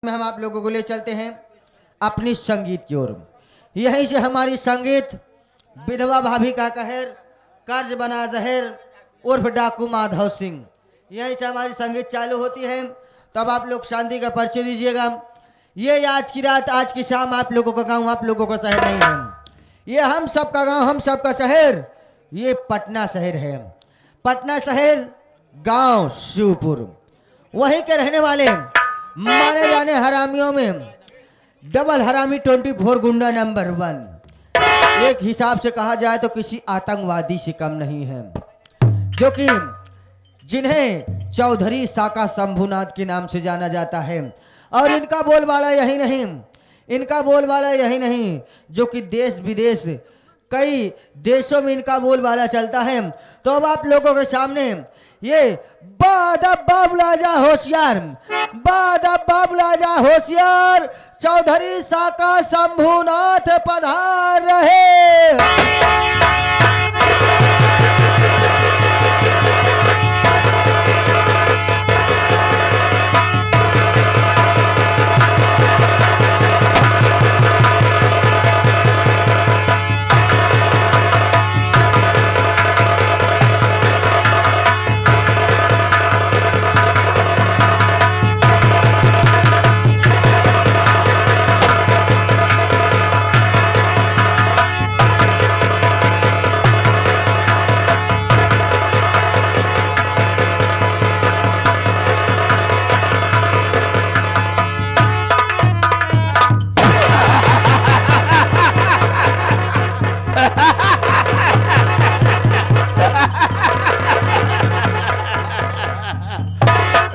में हम आप लोगों को ले चलते हैं अपनी संगीत की ओर। यहीं से हमारी संगीत विधवा भाभी का कहर, कर्ज बना जहर उर्फ डाकू माधव सिंह, यहीं से हमारी संगीत चालू होती है। तब आप लोग शांति का परिचय दीजिएगा। ये आज की रात, आज की शाम आप लोगों का गांव, आप लोगों का शहर नहीं है। ये हम सबका गांव, हम सबका शहर, ये पटना शहर है। पटना शहर, गांव शिवपुर, वहीं के रहने वाले माने जाने हरामियों में डबल हरामी 24 गुंडा नंबर 1। एक हिसाब से कहा जाए तो किसी आतंकवादी से कम नहीं है, जो कि जिन्हें चौधरी साका शंभुनाथ के नाम से जाना जाता है। और इनका बोलबाला यही नहीं, इनका बोलबाला यही नहीं, जो कि देश विदेश कई देशों में इनका बोलबाला चलता है। तो अब आप लोगों के सामने ये बाबुला जा होशियार, बाबुला जा होशियार चौधरी साका शंभुनाथ पधार रहे।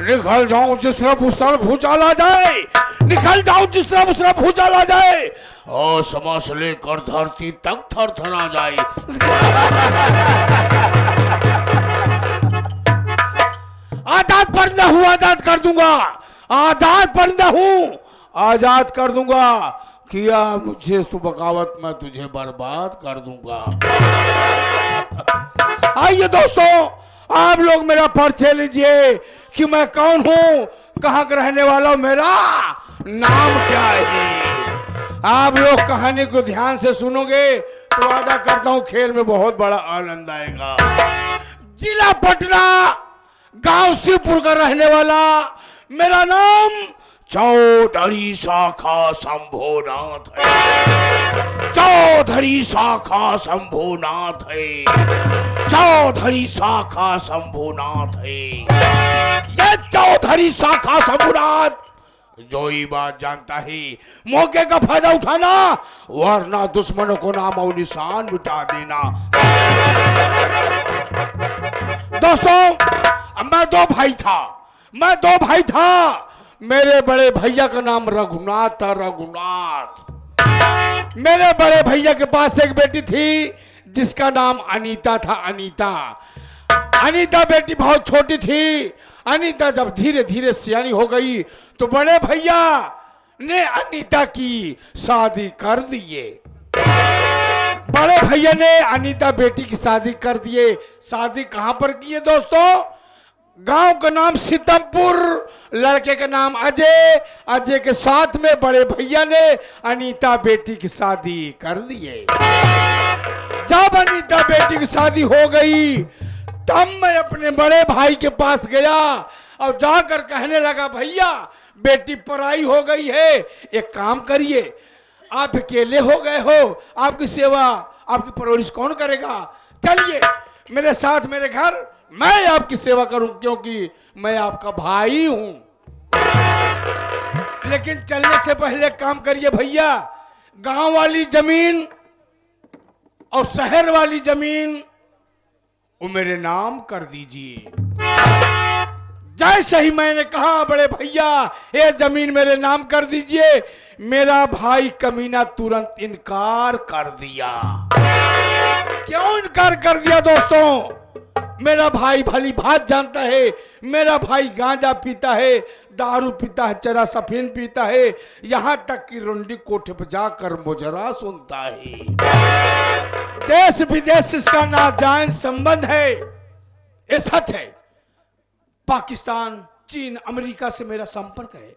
निकल जाऊं जिस तरफ उस तरफ भूचाल आ जाए, निकल जाऊं जिस तरफ उस तरफ भूचाल आ जाए, और समाज से लेकर धरती तक थर थर आ जाए। आजाद परिंदा हूं, आजाद कर दूंगा, आजाद परिंदा हूं, आजाद कर दूंगा। किया मुझे तो बगावत, मैं तुझे बर्बाद कर दूंगा। आइए दोस्तों, आप लोग मेरा परिचय लीजिए कि मैं कौन हूं, कहां का रहने वाला हूं, मेरा नाम क्या है। आप लोग कहानी को ध्यान से सुनोगे तो वादा करता हूं खेल में बहुत बड़ा आनंद आएगा। जिला पटना, गांव शिवपुर का रहने वाला, मेरा नाम चौधरी साका शंभुनाथ है। चौधरी साका शंभुनाथ है, चौधरी साका शंभुनाथ है। ये चौधरी साका शंभुनाथ जो ये बात जानता है, मौके का फायदा उठाना, वरना दुश्मनों को नाम और निशान मिटा देना। दोस्तों, मैं दो भाई था। मेरे बड़े भैया का नाम रघुनाथ था, रघुनाथ। मेरे बड़े भैया के पास एक बेटी थी जिसका नाम अनीता था, अनीता। अनीता बेटी बहुत छोटी थी। अनीता जब धीरे धीरे सियानी हो गई तो बड़े भैया ने अनीता की शादी कर दिए। बड़े भैया ने अनीता बेटी की शादी कर दिए। शादी कहां पर किए दोस्तों? गांव का नाम सीतमपुर, लड़के का नाम अजय। अजय के साथ में बड़े भैया ने अनीता बेटी की शादी कर दिए। जब अनीता बेटी की शादी हो गई तब मैं अपने बड़े भाई के पास गया और जाकर कहने लगा, भैया बेटी पराई हो गई है, एक काम करिए, आप अकेले हो गए हो, आपकी सेवा, आपकी परवरिश कौन करेगा? चलिए मेरे साथ मेरे घर, मैं आपकी सेवा करूं, क्योंकि मैं आपका भाई हूं। लेकिन चलने से पहले काम करिए भैया, गांव वाली जमीन और शहर वाली जमीन वो मेरे नाम कर दीजिए। जैसे ही मैंने कहा, बड़े भैया ये जमीन मेरे नाम कर दीजिए, मेरा भाई कमीना तुरंत इनकार कर दिया। क्यों इनकार कर दिया दोस्तों? मेरा भाई भली भात जानता है, मेरा भाई गांजा पीता है, दारू पीता है, चरा सफीन पीता है, यहां तक कि रुंडी कोठे पर जाकर मुजरा सुनता है। देश विदेश इसका नाजायज संबंध है, ये सच है। पाकिस्तान, चीन, अमेरिका से मेरा संपर्क है।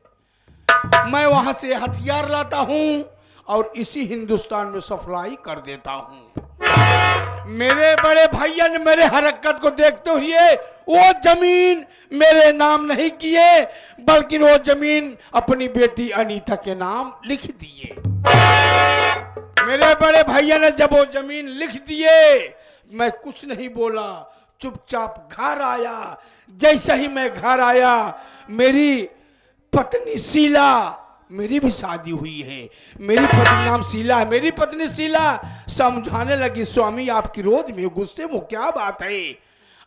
मैं वहां से हथियार लाता हूं और इसी हिंदुस्तान में सप्लाई कर देता हूं। मेरे बड़े भैया ने मेरे हरकत को देखते हुए वो जमीन मेरे नाम नहीं किए, बल्कि वो जमीन अपनी बेटी अनीता के नाम लिख दिए। मेरे बड़े भैया ने जब वो जमीन लिख दिए, मैं कुछ नहीं बोला, चुपचाप घर आया। जैसे ही मैं घर आया, मेरी पत्नी शीला, मेरी भी शादी हुई है, मेरी पत्नी नाम शीला है, मेरी पत्नी शीला समझाने लगी, स्वामी आप क्रोध में गुस्से में क्या बात है,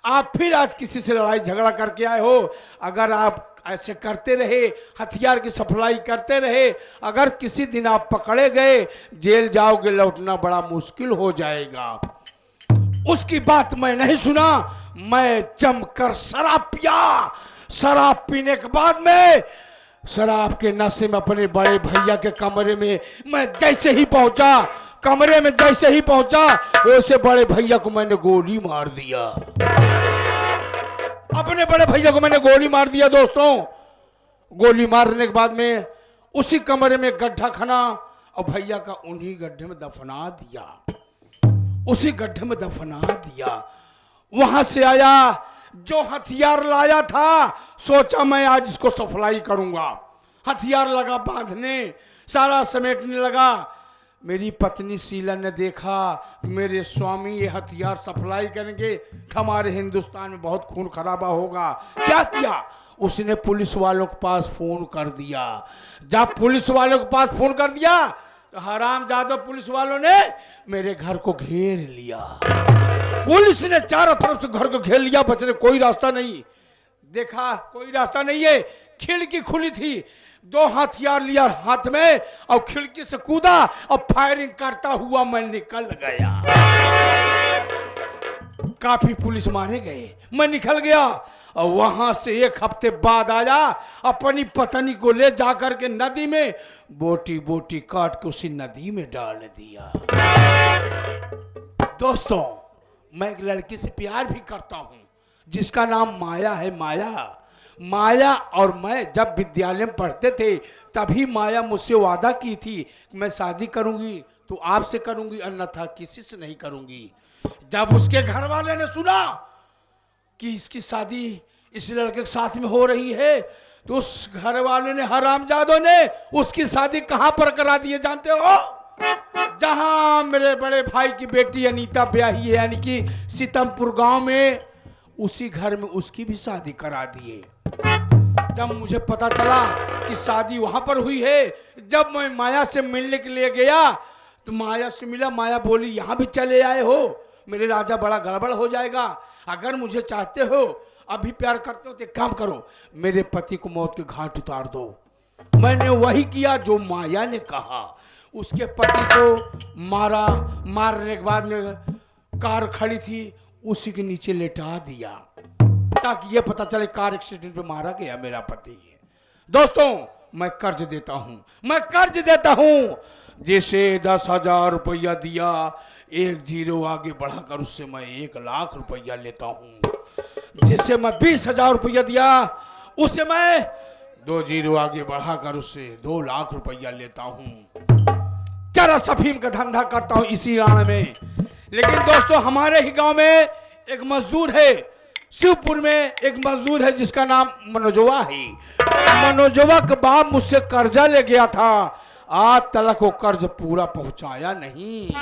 आप फिर आज किसी से लड़ाई झगड़ा करके आए हो। अगर आप ऐसे करते रहे, हथियार की सप्लाई करते रहे, अगर किसी दिन आप पकड़े गए, जेल जाओगे, लौटना बड़ा मुश्किल हो जाएगा। उसकी बात मैं नहीं सुना, मैं जमकर शराब पिया। शराब पीने के बाद में शराब के नशे में अपने बड़े भैया के कमरे में मैं जैसे ही पहुंचा, कमरे में जैसे ही पहुंचा, वैसे बड़े भैया को मैंने गोली मार दिया। अपने बड़े भैया को मैंने गोली मार दिया। दोस्तों, गोली मारने के बाद में उसी कमरे में गड्ढा खना और भैया का उन्हीं गड्ढे में दफना दिया, उसी गड्ढे में दफना दिया। वहां से आया, जो हथियार लाया था, सोचा मैं आज इसको सप्लाई करूंगा। हथियार लगा बांधने, सारा समेटने लगा। मेरी पत्नी शीला ने देखा मेरे स्वामी ये हथियार सप्लाई करेंगे तो हमारे हिंदुस्तान में बहुत खून खराबा होगा। क्या किया उसने? पुलिस वालों के पास फोन कर दिया। जब पुलिस वालों के पास फोन कर दिया तो हरामजादों पुलिस वालों ने मेरे घर को घेर लिया। पुलिस ने चारों तरफ से घर को घेर लिया, बचने कोई रास्ता नहीं। देखा कोई रास्ता नहीं है, खिड़की खुली थी, दो हथियार लिया हाथ में और खिड़की से कूदा और फायरिंग करता हुआ मैं निकल गया। काफी पुलिस मारे गए, मैं निकल गया और वहां से एक हफ्ते बाद आया, अपनी पत्नी को ले जाकर के नदी में बोटी बोटी काट के उसी नदी में डाल दिया। दोस्तों, मैं एक लड़की से प्यार भी करता हूं जिसका नाम माया है। माया और मैं जब विद्यालय में पढ़ते थे तभी माया मुझसे वादा की थी मैं शादी करूंगी तो आपसे करूंगी, अन्यथा किसी से नहीं करूंगी। जब उसके घर वाले ने सुना कि इसकी शादी इस लड़के के साथ में हो रही है तो उस घर वाले ने, हरामजादों ने, उसकी शादी कहां पर करा दी है जानते हो? जहां मेरे बड़े भाई की बेटी अनीता ब्याही है, यानी कि सीतमपुर गांव में, उसी घर में उसकी भी शादी करा दिए। जब मुझे पता चला कि शादी वहां पर हुई है, जब मैं माया से मिलने के लिए गया तो माया से मिला, माया बोली यहां भी चले आए हो, मेरे राजा बड़ा गड़बड़ हो जाएगा। अगर मुझे चाहते हो, अभी प्यार करते हो तो एक काम करो, मेरे पति को मौत के घाट उतार दो। मैंने वही किया जो माया ने कहा। उसके पति को मारा, मारने के बाद में कार खड़ी थी उसी के नीचे लेटा दिया ताकि ये पता चले कार एक्सीडेंट में मारा गया मेरा पति है। दोस्तों, मैं कर्ज देता हूं। जिसे 10,000 रुपया दिया, एक जीरो आगे बढ़ाकर उससे मैं 1,00,000 रुपया लेता हूं। जिसे मैं 20,000 रुपया दिया, उससे मैं 2 जीरो आगे बढ़ाकर उससे 2,00,000 रुपया लेता हूं। चरस अफीम का धंधा करता हूं इसी राण में। लेकिन दोस्तों, हमारे ही गांव में एक मजदूर है, शिवपुर में एक मजदूर है जिसका नाम मनोजवा है। मनोजवा का बाप मुझसे कर्जा ले गया था, आज तक वो कर्ज पूरा पहुंचाया नहीं।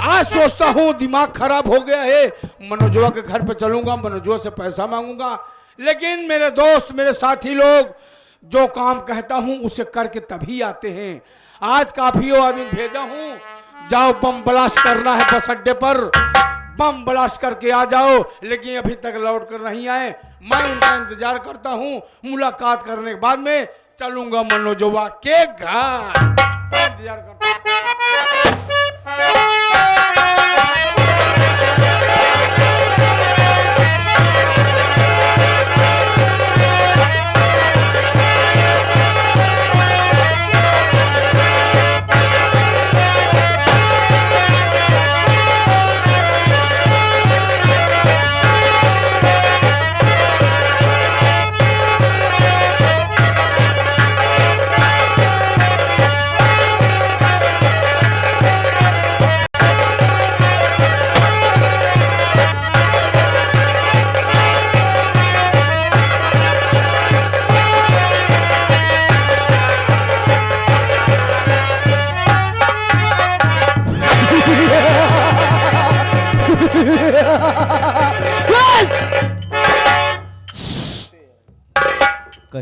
आज सोचता हूं दिमाग खराब हो गया है, मनोजवा के घर पे चलूंगा, मनोजवा से पैसा मांगूंगा। लेकिन मेरे दोस्त, मेरे साथी लोग, जो काम कहता हूं उसे करके तभी आते हैं। आज काफी आदमी भेजा हूं, जाओ बम ब्लास्ट करना है बस अड्डे पर, बम ब्लास्ट करके आ जाओ। लेकिन अभी तक लौट कर नहीं आए। मैं उनका इंतजार करता हूं, मुलाकात करने के बाद में चलूंगा मनोजवा के घर। इंतजार करता हूं।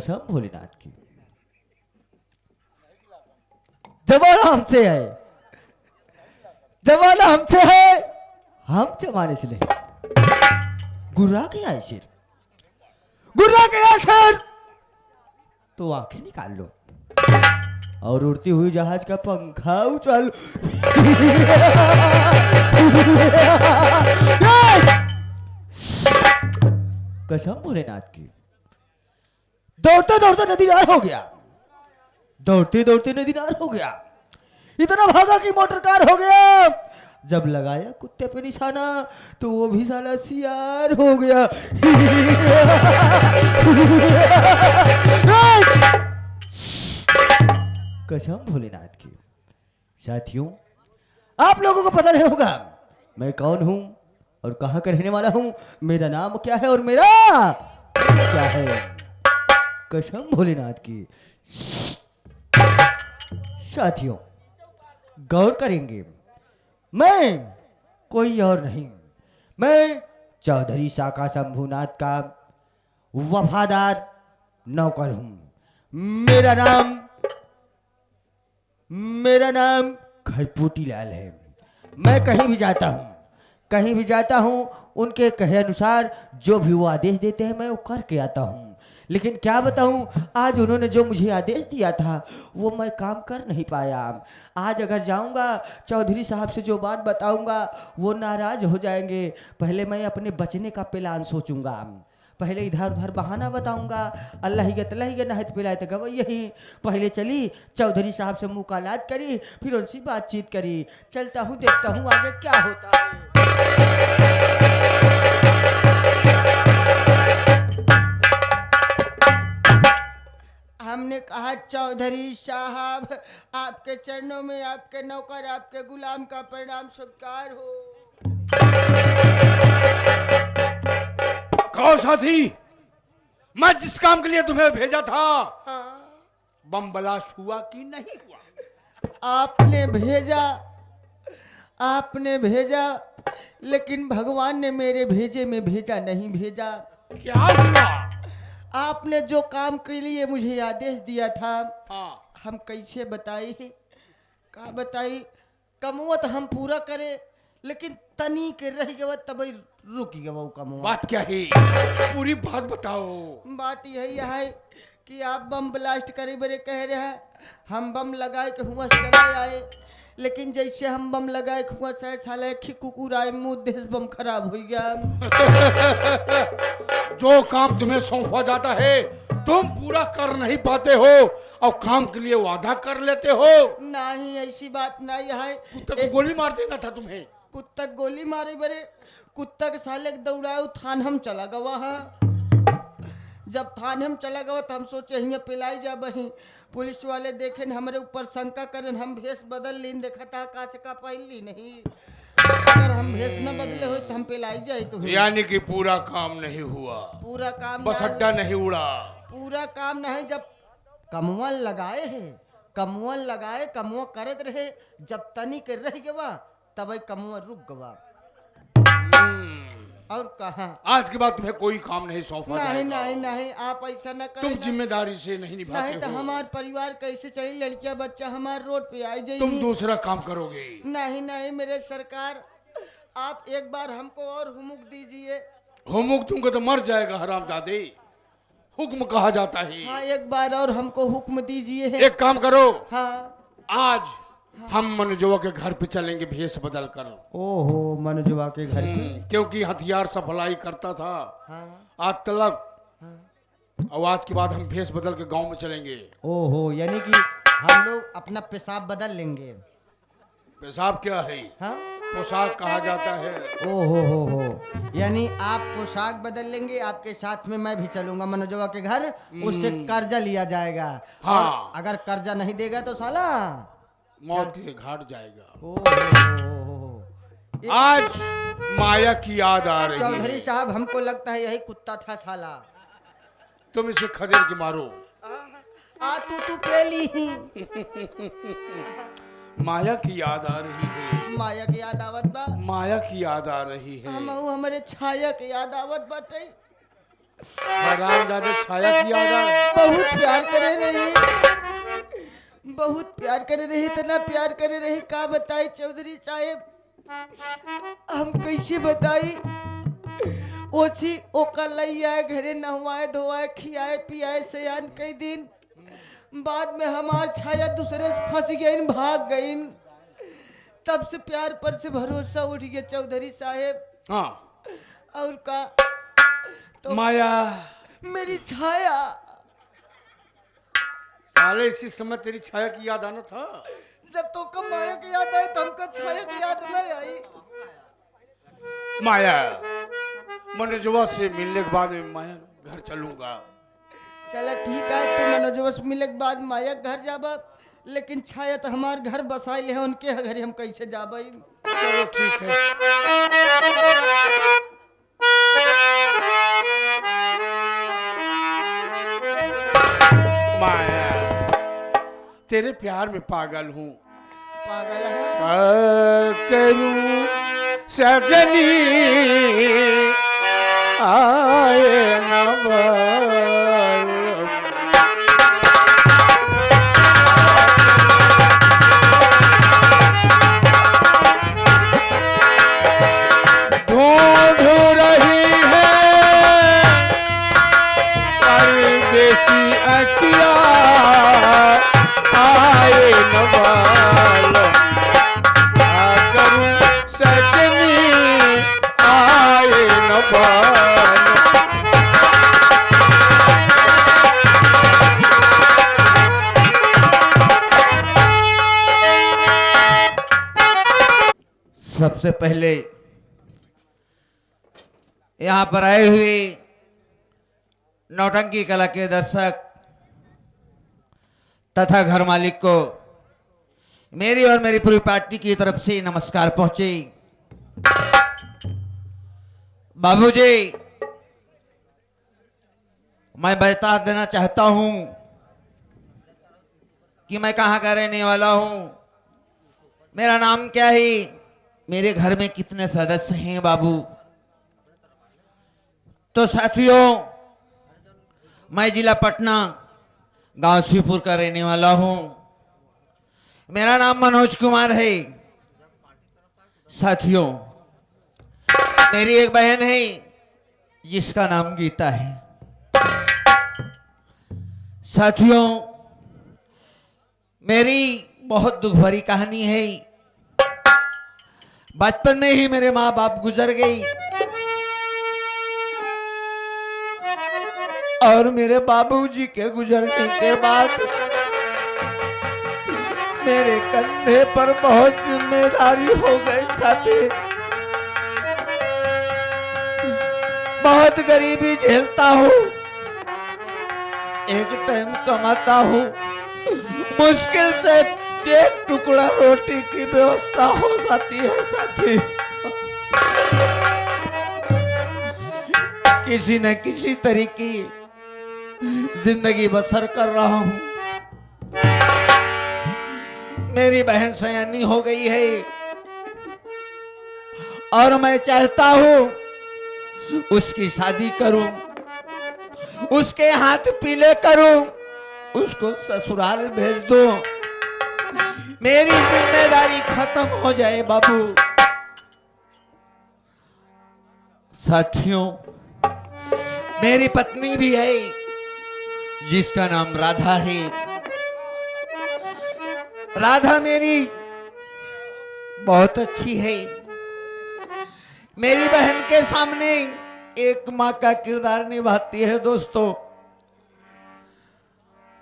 कसम भोलेनाथ की, जमाना हमसे है, जमाना हमसे है, हम जमाने से नहीं। गुर्रा गया है शेर, गुर्रा गया शेर, तो आंखें निकाल लो और उड़ती हुई जहाज का पंखा उछाल लो। कसम भोलेनाथ की, दौड़ते दौड़ते नदी नार हो गया, दौड़ते दौड़ते नदी नार हो गया, इतना भागा कि मोटर कार हो गया। जब लगाया कुत्ते पे निशाना तो वो भी साला सियार हो गया। कसम भोलेनाथ की। साथियों, आप लोगों को पता नहीं होगा मैं कौन हूं और कहां का रहने वाला हूं, मेरा नाम क्या है और मेरा क्या है। कसम भोलेनाथ की। साथियों, गौर करेंगे, मैं कोई और नहीं, मैं चौधरी शाका शंभुनाथ का वफादार नौकर हूं। मेरा नाम खरपूटी लाल है। मैं कहीं भी जाता हूं, कहीं भी जाता हूं, उनके कहे अनुसार जो भी वो आदेश देते हैं मैं वो करके आता हूं। लेकिन क्या बताऊं, आज उन्होंने जो मुझे आदेश दिया था वो मैं काम कर नहीं पाया। आज अगर जाऊंगा चौधरी साहब से जो बात बताऊंगा वो नाराज हो जाएंगे। पहले मैं अपने बचने का प्लान सोचूंगा, पहले इधर उधर बहाना बताऊंगा। अल्लाह ही गतला ही नहत पिलाए तो गवई यही। पहले चली चौधरी साहब से मुकालात करी, फिर उनसे बातचीत करी। चलता हूँ, देखता हूँ आगे क्या होता है। हमने कहा चौधरी साहब, आपके चरणों में आपके नौकर आपके गुलाम का प्रणाम स्वीकार हो। कहो साथी, मैं जिस काम के लिए तुम्हें भेजा था, हाँ, बम ब्लास्ट हुआ कि नहीं हुआ? आपने भेजा, लेकिन भगवान ने मेरे भेजे में भेजा नहीं भेजा। क्या हुआ? आपने जो काम के लिए मुझे आदेश दिया था, हाँ। हम कैसे बताई, का बताई। कमवत हम पूरा करे, लेकिन तनी के रह गया तब रुक गया वो कमवा। बात क्या है? पूरी बात बताओ। बात यही है कि आप बम ब्लास्ट करे बरे कह रहे हैं, हम बम लगाए के हुआ चले आए, लेकिन जैसे हम बम लगाए हुआ शायद साले खी कुकुर आए मुंह देश बम खराब हो गया। जो काम तुम्हें सौंपा जाता है तुम पूरा कर नहीं पाते हो और काम के लिए वादा कर लेते हो। नहीं, ऐसी बात नहीं है। कुत्ते को गोली मार देना था तुम्हें। कुत्ता गोली मारे बरे, कुत्ता के साले दौड़ाए थान हम चला गवा है। जब थाने हम चला गवा तो हम सोचे हियाँ पिलाई जा बही। पुलिस वाले देखे न हमारे ऊपर शंका करें, हम भेष बदल लीन, देखा था का से का पाई ली नहीं। अगर हम भेष न बदले हो तो हम पिलाई जाए तो। यानी कि पूरा काम नहीं हुआ, पूरा काम बस अड्डा नहीं उड़ा। पूरा काम नहीं, जब कमवन लगाए है, कमवन लगाए, कमवा करत रहे, जब तनी के रह गवा तब कमवा रुक गवा। और कहा आज के बाद तुम्हें कोई काम नहीं सौंपा नहीं, जाएगा। नहीं नहीं, आप ऐसा न करें। तुम जिम्मेदारी से नहीं निभाते नहीं तो हो। हमार परिवार कैसे चली, लड़कियां बच्चा हमारे रोड पे आई जाएगी। तुम दूसरा काम करोगे। नहीं नहीं मेरे सरकार, आप एक बार हमको और हुमुक दीजिए। हुमुक दूंगा तो मर जाएगा हरामजादे। हुक्म कहा जाता है। हाँ, एक बार और हमको हुक्म दीजिए। एक काम करो, हाँ, आज हम मनोजवा के घर पे चलेंगे भेष बदल कर। ओहो, मनोजवा के घर पे। क्योंकि हथियार सप्लाई करता था हाँ, आज तलक। हाँ। और आज के बाद हम भेष बदल के गांव में चलेंगे। ओहो, यानी कि हम लोग अपना पेशाब बदल लेंगे। पेशाब क्या है? हाँ, पोशाक कहा जाता है। ओहो हो, यानी आप पोशाक बदल लेंगे, आपके साथ में मैं भी चलूंगा मनोजवा के घर, उससे कर्जा लिया जाएगा। हाँ। और अगर कर्जा नहीं देगा तो साला मौत के घाट जाएगा। ओहो। आज माया की याद आ रही चौधरी है। साहब, हमको लगता है यही कुत्ता था साला। तुम इसे खदेड़ के मारो। आ तू पेली ही। माया की याद आ रही है। माया की याद आवत बा। माया की याद आ रही है। हमहू हमारे छाया के याद आवत बाटे। हरामजादे छाया की याद आ। बहुत प्यार करे रही, बहुत प्यार करे रही, इतना प्यार करे रही, का बताई चौधरी साहेब, हम कैसे बताई। ओछी ओका लई आए घरे, नहवाए धोआए खियाए पियाए सयान कई दिन बाद में हमार छाया दूसरे से फंस गई, भाग गई। तब से प्यार पर से भरोसा उठ गया चौधरी साहेब। हाँ और का तो माया, मेरी छाया, साले इसी समय तेरी छाया की याद आना था। जब तो कब माया की याद आई तो हमको छाया की याद नहीं आई। माया, मनोजवा से मिलने के बाद में माया घर चलूंगा। चला ठीक है, तू मनोजवा से मिले के बाद माया घर जाबा, लेकिन छाया तो हमार घर बसाई ले है, उनके घर हम कैसे जाबई। चलो ठीक है। माया, तेरे प्यार में पागल हूँ। पागल है करूं सजनी आए न बार। ढूंढ रही है परदेसी अखियाँ आए न बार। करूं सजनी आए न बार। सबसे पहले यहाँ पर आए हुए नौटंकी कला के दर्शक तथा घर मालिक को मेरी और मेरी पूरी पार्टी की तरफ से नमस्कार पहुंचे। बाबूजी, मैं बता देना चाहता हूं कि मैं कहाँ का रहने वाला हूं, मेरा नाम क्या है, मेरे घर में कितने सदस्य हैं बाबू। तो साथियों, मैं जिला पटना गांव शिवपुर का रहने वाला हूं। मेरा नाम मनोज कुमार है। साथियों, मेरी एक बहन है जिसका नाम गीता है। साथियों, मेरी बहुत दुख भरी कहानी है। बचपन में ही मेरे माँ बाप गुजर गई और मेरे बाबूजी के गुजरने के बाद मेरे कंधे पर बहुत जिम्मेदारी हो गई। साथी, बहुत गरीबी झेलता हूँ, एक टाइम कमाता हूँ, मुश्किल से एक टुकड़ा रोटी की व्यवस्था हो जाती है। साथी, किसी न किसी तरीके जिंदगी बसर कर रहा हूं। मेरी बहन सयानी हो गई है और मैं चाहता हूं उसकी शादी करूं, उसके हाथ पीले करूं, उसको ससुराल भेज दूं, मेरी जिम्मेदारी खत्म हो जाए बाबू। साथियों, मेरी पत्नी भी है जिसका नाम राधा है। राधा मेरी बहुत अच्छी है। मेरी बहन के सामने एक माँ का किरदार निभाती है। दोस्तों,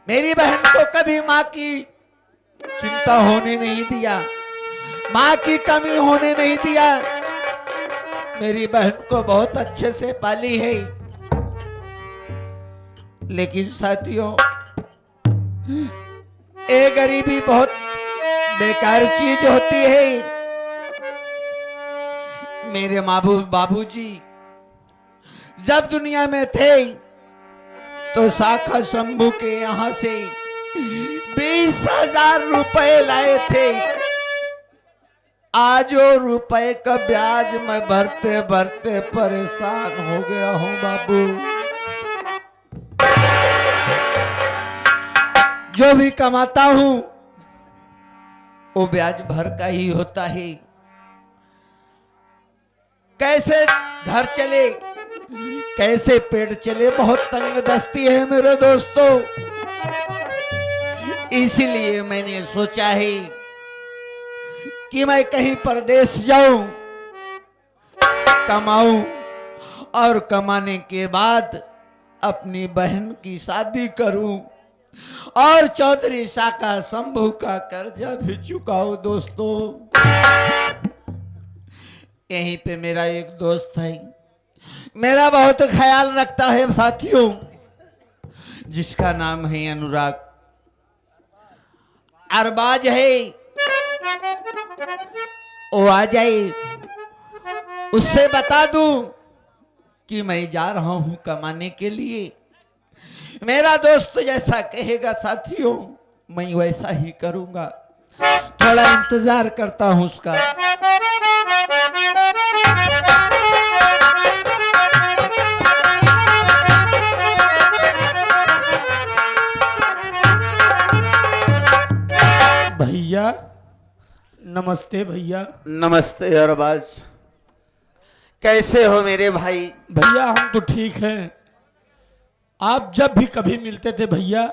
मेरी बहन को कभी माँ की चिंता होने नहीं दिया, माँ की कमी होने नहीं दिया। मेरी बहन को बहुत अच्छे से पाली है। लेकिन साथियों, ये गरीबी बहुत बेकार चीज होती है। मेरे बाबूजी जब दुनिया में थे तो शाखा शंभू के यहां से 20,000 रुपए लाए थे। आज वो रुपए का ब्याज मैं भरते भरते परेशान हो गया हूं बाबू। जो भी कमाता हूं वो ब्याज भर का ही होता है। कैसे घर चले, कैसे पेट चले, बहुत तंग दस्ती है मेरे दोस्तों। इसलिए मैंने सोचा है कि मैं कहीं परदेश जाऊं, कमाऊं और कमाने के बाद अपनी बहन की शादी करूं और चौधरी शाका शंभू का कर्जा भी चुकाऊं। दोस्तों, यहीं पे मेरा एक दोस्त है, मेरा बहुत ख्याल रखता है साथियों, जिसका नाम है अनुराग। अरबाज है, वो आ जाए, उससे बता दूं कि मैं जा रहा हूं कमाने के लिए। मेरा दोस्त जैसा कहेगा साथियों, मैं वैसा ही करूंगा। थोड़ा इंतजार करता हूं उसका। भैया नमस्ते। भैया नमस्ते अरबाज, कैसे हो मेरे भाई? भैया हम तो ठीक हैं। आप जब भी कभी मिलते थे भैया,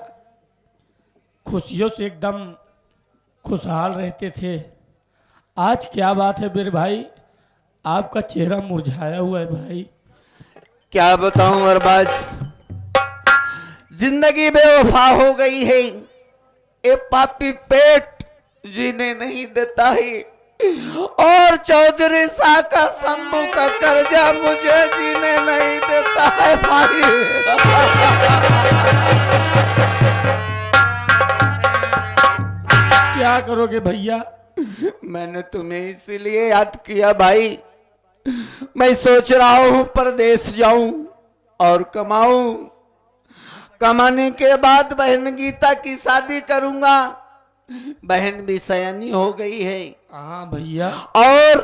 खुशियों से एकदम खुशहाल रहते थे। आज क्या बात है मेरे भाई, आपका चेहरा मुरझाया हुआ है भाई। क्या बताऊं अरबाज, जिंदगी बेवफा हो गई है। ये पापी पेट जीने नहीं देता है और चौधरी शाका शंभू का कर्जा मुझे जीने नहीं देता है भाई। क्या करोगे भैया? मैंने तुम्हें इसीलिए याद किया भाई। मैं सोच रहा हूं परदेश जाऊं और कमाऊं, कमाने के बाद बहन गीता की शादी करूंगा। बहन भी सयानी हो गई है। हाँ भैया, और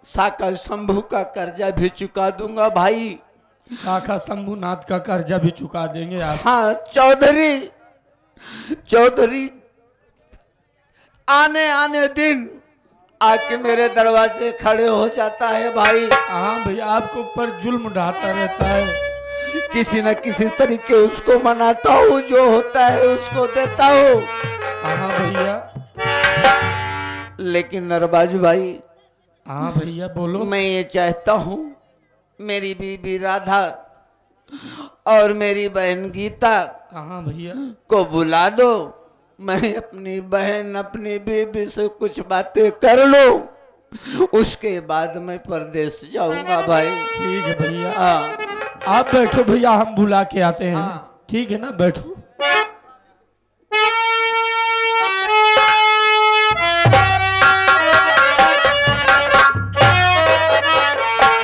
शाका शंभू का कर्जा भी चुका दूंगा भाई। शाखा शंभूनाथ का कर्जा भी चुका देंगे आप। हाँ, चौधरी आने आने दिन आके मेरे दरवाजे खड़े हो जाता है भाई। हाँ भैया, आपके ऊपर जुल्म ढाता रहता है। किसी न किसी तरीके उसको मनाता हूँ, जो होता है उसको देता हूँ। हाँ भैया। लेकिन नरबाज भाई, हाँ भैया बोलो। मैं ये चाहता हूँ मेरी बीबी राधा और मेरी बहन गीता हाँ भैया। को बुला दो। मैं अपनी बहन अपनी बीबी से कुछ बातें कर लूं, उसके बाद मैं परदेश जाऊंगा भाई। ठीक है भैया, हाँ आप बैठो भैया, हम बुला के आते हैं। हाँ। ठीक है ना, बैठो।